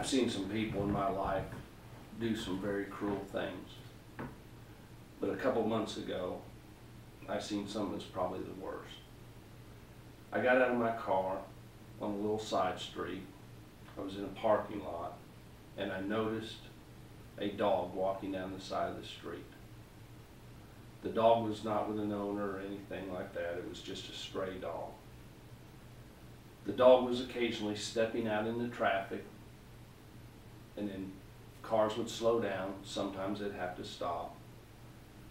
I've seen some people in my life do some very cruel things. But a couple months ago, I seen something that's probably the worst. I got out of my car on a little side street. I was in a parking lot, and I noticed a dog walking down the side of the street. The dog was not with an owner or anything like that. It was just a stray dog. The dog was occasionally stepping out into traffic, and then cars would slow down. Sometimes they'd have to stop.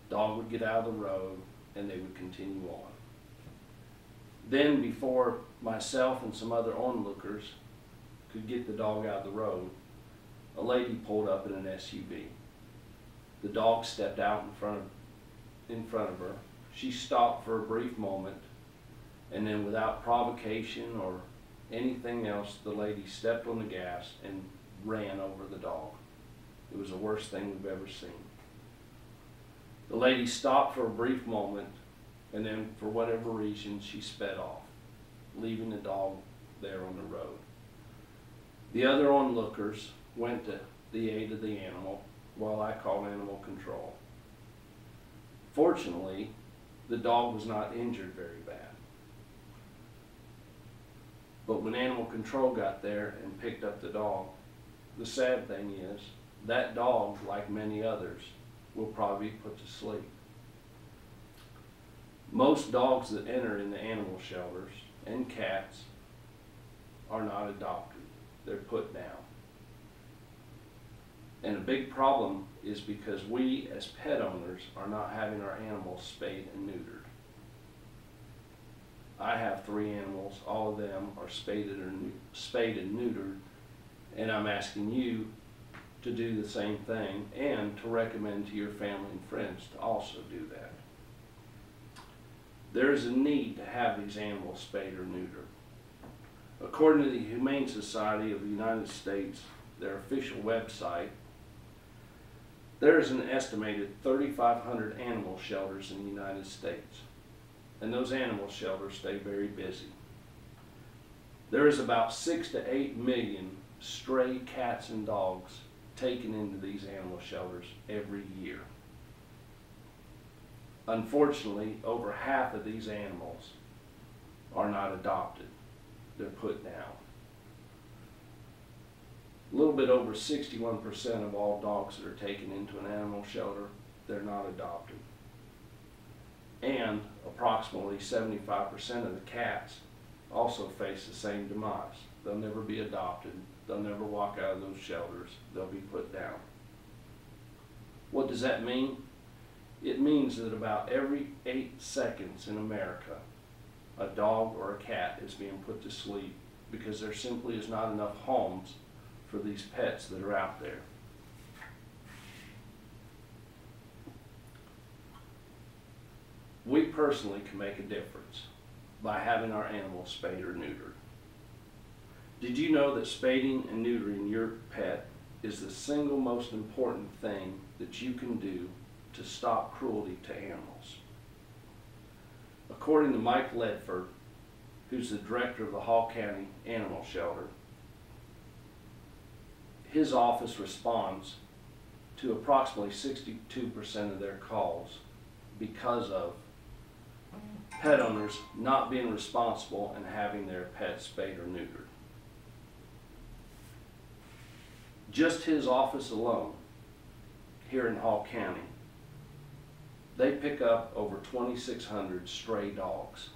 Dog would get out of the road, and they would continue on. Then, before myself and some other onlookers could get the dog out of the road, a lady pulled up in an SUV. The dog stepped out in front of her. She stopped for a brief moment, and then without provocation or anything else, the lady stepped on the gas and ran over the dog. It was the worst thing we've ever seen. The lady stopped for a brief moment, and then for whatever reason, she sped off, leaving the dog there on the road. The other onlookers went to the aid of the animal while I called animal control. Fortunately, the dog was not injured very bad. But when animal control got there and picked up the dog, the sad thing is that dog, like many others, will probably be put to sleep. Most dogs that enter in the animal shelters and cats are not adopted. They're put down. And a big problem is because we as pet owners are not having our animals spayed and neutered. I have 3 animals. All of them are spayed and neutered, and I'm asking you to do the same thing and to recommend to your family and friends to also do that. There is a need to have these animals spayed or neutered. According to the Humane Society of the United States, their official website, there is an estimated 3,500 animal shelters in the United States, and those animal shelters stay very busy. There is about 6 to 8 million stray cats and dogs taken into these animal shelters every year. Unfortunately, over half of these animals are not adopted. They're put down. A little bit over 61% of all dogs that are taken into an animal shelter, they're not adopted. And approximately 75% of the cats also face the same demise. They'll never be adopted. They'll never walk out of those shelters. They'll be put down. What does that mean? It means that about every 8 seconds in America, a dog or a cat is being put to sleep because there simply is not enough homes for these pets that are out there. We personally can make a difference by having our animals spayed or neutered. Did you know that spading and neutering your pet is the single most important thing that you can do to stop cruelty to animals? According to Mike Ledford, who's the director of the Hall County Animal Shelter, his office responds to approximately 62% of their calls because of pet owners not being responsible and having their pets spayed or neutered. Just his office alone, here in Hall County, they pick up over 2,600 stray dogs,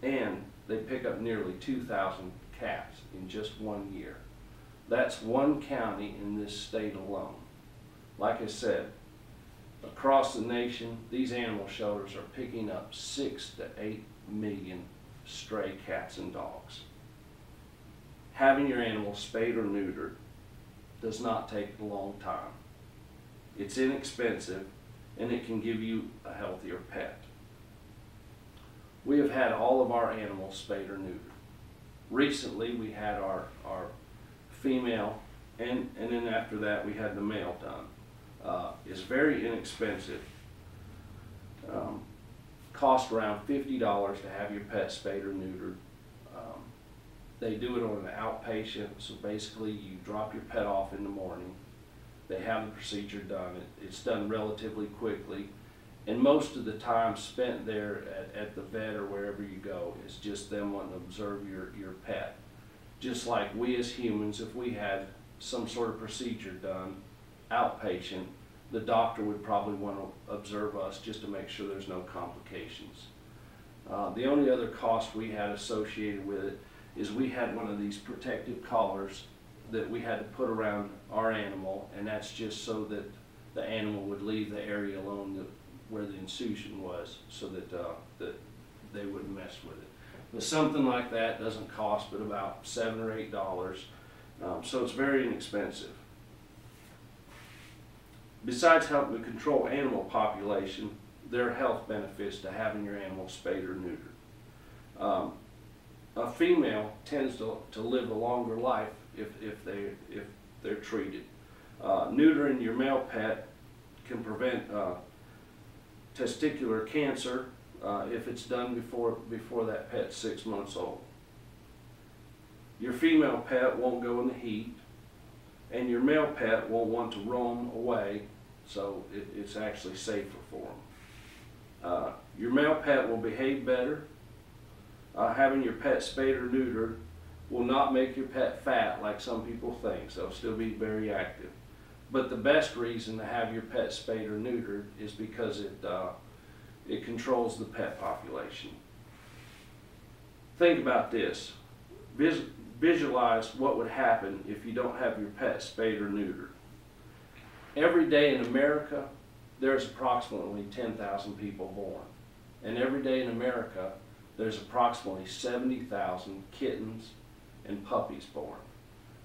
and they pick up nearly 2,000 cats in just 1 year. That's one county in this state alone. Like I said, across the nation, these animal shelters are picking up 6 to 8 million stray cats and dogs. Having your animal spayed or neutered does not take a long time. It's inexpensive, and it can give you a healthier pet. We have had all of our animals spayed or neutered. Recently, we had our female, and then after that, we had the male done. It's very inexpensive. Cost around $50 to have your pet spayed or neutered. They do it on an outpatient, so basically you drop your pet off in the morning. They have the procedure done. It's done relatively quickly. And most of the time spent there at the vet or wherever you go is just them wanting to observe your pet. Just like we as humans, if we had some sort of procedure done outpatient, the doctor would probably want to observe us just to make sure there's no complications. The only other cost we had associated with it is we had one of these protective collars that we had to put around our animal, and that's just so that the animal would leave the area alone where the incision was, so that they wouldn't mess with it. But something like that doesn't cost but about $7 or $8, so it's very inexpensive. Besides helping to control animal population, there are health benefits to having your animal spayed or neutered. A female tends to live a longer life if they're treated. Neutering your male pet can prevent testicular cancer if it's done before that pet's 6 months old. Your female pet won't go in the heat, and your male pet won't want to roam away, so it's actually safer for them. Your male pet will behave better. Having your pet spayed or neutered will not make your pet fat like some people think. They'll still be very active. But the best reason to have your pet spayed or neutered is because it controls the pet population. Think about this. Visualize what would happen if you don't have your pet spayed or neutered. Every day in America, there's approximately 10,000 people born. And every day in America, there's approximately 70,000 kittens and puppies born.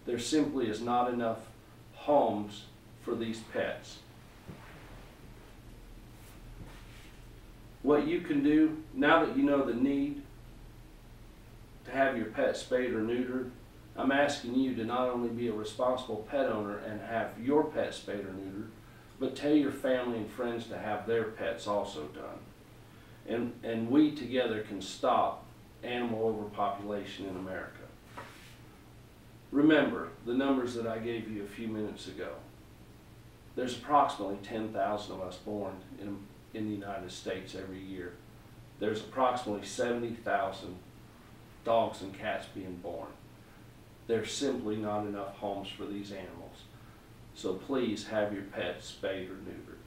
There simply is not enough homes for these pets. What you can do, now that you know the need to have your pet spayed or neutered, I'm asking you to not only be a responsible pet owner and have your pet spayed or neutered, but tell your family and friends to have their pets also done. And we together can stop animal overpopulation in America. Remember the numbers that I gave you a few minutes ago. There's approximately 10,000 of us born in the United States every year. There's approximately 70,000 dogs and cats being born. There's simply not enough homes for these animals. So please have your pets spayed or neutered.